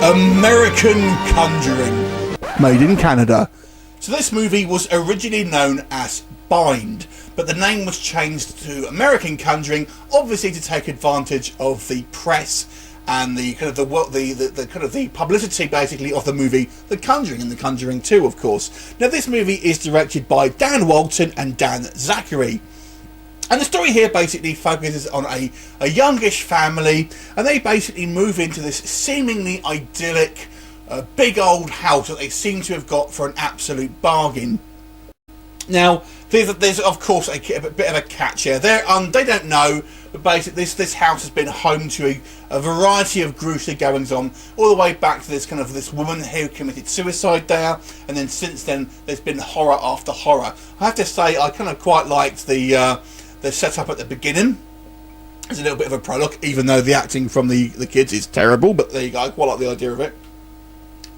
American Conjuring, made in Canada. So this movie was originally known as Bind, but the name was changed to American Conjuring, obviously to take advantage of the press and the kind of the publicity basically of the movie The Conjuring, and The Conjuring 2, of course. Now this movie is directed by Dan Walton and Dan Zachary. And the story here basically focuses on a youngish family, and they basically move into this seemingly idyllic, big old house that they seem to have got for an absolute bargain. Now, there's of course a bit of a catch here. They don't know, but basically this house has been home to a variety of gruesome goings on, all the way back to this woman who committed suicide there, and then since then there's been horror after horror. I have to say I kind of quite liked the setup at the beginning. There's a little bit of a prologue, even though the acting from the kids is terrible, but there you go, I quite like the idea of it.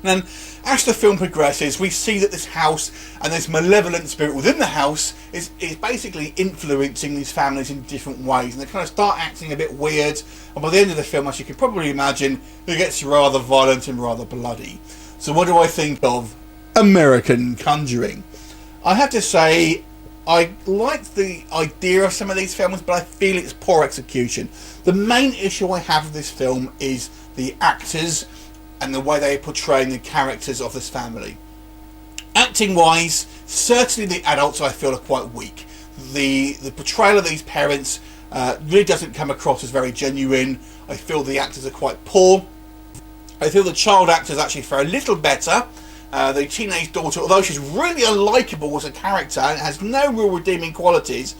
And then, as the film progresses, we see that this house and this malevolent spirit within the house is basically influencing these families in different ways, and they kind of start acting a bit weird, and by the end of the film, as you can probably imagine, it gets rather violent and rather bloody. So what do I think of American Conjuring? I have to say, I liked the idea of some of these films, but I feel it's poor execution. The main issue I have with this film is the actors and the way they are portraying the characters of this family. Acting wise, certainly the adults I feel are quite weak. The portrayal of these parents really doesn't come across as very genuine. I feel the actors are quite poor. I feel the child actors actually fare a little better. The teenage daughter, although she's really unlikable as a character and has no real redeeming qualities,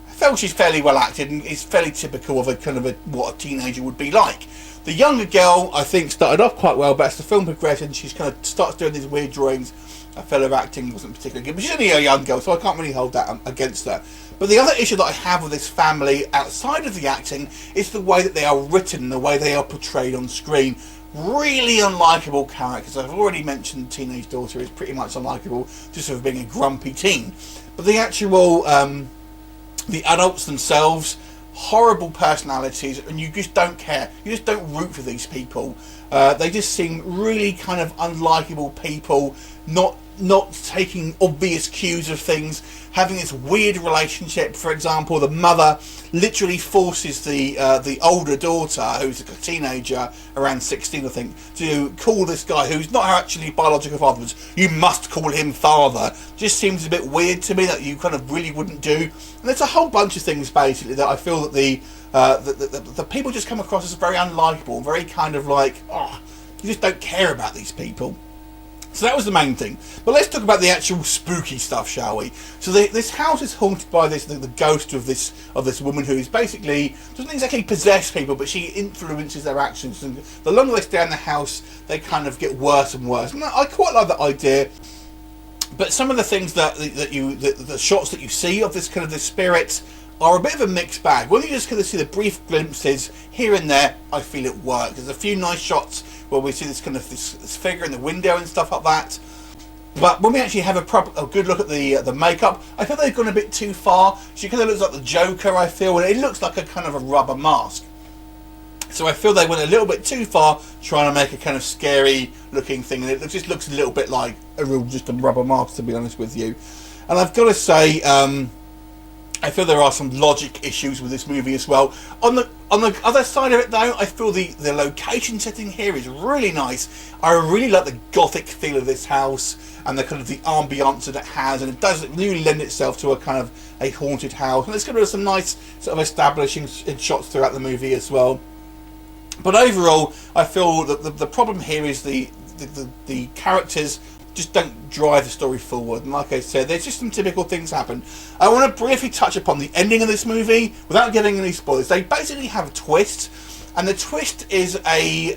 I felt she's fairly well acted and is fairly typical of what a teenager would be like. The younger girl, I think, started off quite well, but as the film progressed and she's kind of starts doing these weird drawings, I felt her acting wasn't particularly good. But she's only a young girl, so I can't really hold that against her. But the other issue that I have with this family, outside of the acting, is the way that they are written, the way they are portrayed on screen. Really unlikable characters. I've already mentioned the teenage daughter is pretty much unlikable, just for being a grumpy teen. But the actual, the adults themselves, horrible personalities, and you just don't care. You just don't root for these people. They just seem really kind of unlikable people, not taking obvious cues of things, having this weird relationship. For example, the mother literally forces the older daughter, who's a teenager, around 16 I think, to call this guy, who's not her actually biological father, but you must call him father. Just seems a bit weird to me, that you kind of really wouldn't do. And there's a whole bunch of things basically that I feel that the people just come across as very unlikable, very kind of like, oh, you just don't care about these people. So that was the main thing. But let's talk about the actual spooky stuff, shall we? So this house is haunted by the ghost of this woman who is basically, doesn't exactly possess people, but she influences their actions. And the longer they stay in the house, they kind of get worse and worse. And I quite like that idea. But some of the things the shots that you see of this spirit are a bit of a mixed bag. When you just kind of see the brief glimpses here and there, I feel it works. There's a few nice shots where we see this figure in the window and stuff like that. But when we actually have a good look at the makeup, I feel they've gone a bit too far. She kind of looks like the Joker, I feel, and it looks like a kind of a rubber mask. So I feel they went a little bit too far trying to make a kind of scary looking thing, and it just looks a little bit like just a rubber mask, to be honest with you. And I've got to say, I feel there are some logic issues with this movie as well. On the other side of it though, I feel the location setting here is really nice. I really like the gothic feel of this house and the kind of the ambiance that it has, and it does really lend itself to a kind of a haunted house. And there's going to be some nice sort of establishing shots throughout the movie as well. But overall, I feel that the problem here is the characters just don't drive the story forward, and like I said, there's just some typical things happen. I want to briefly touch upon the ending of this movie without giving any spoilers. They basically have a twist, and the twist is a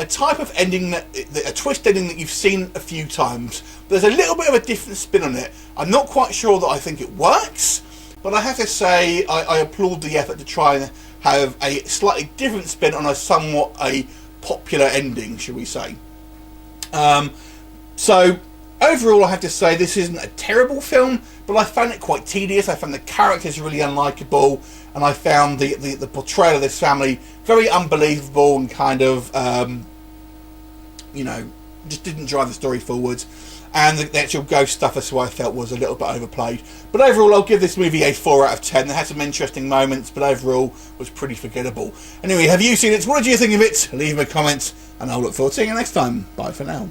type of ending a twist ending that you've seen a few times. There's a little bit of a different spin on it. I'm not quite sure that I think it works, but I have to say I applaud the effort to try and have a slightly different spin on a popular ending, shall we say. So overall, I have to say this isn't a terrible film, but I found it quite tedious. I found the characters really unlikable, and I found the portrayal of this family very unbelievable and kind of you know, just didn't drive the story forward. And the actual ghost stuff, that's what I felt was a little bit overplayed. But overall, I'll give this movie a 4 out of 10. It had some interesting moments, but overall was pretty forgettable. Anyway, have you seen it? What did you think of it? Leave me a comment, and I'll look forward to seeing you next time. Bye for now.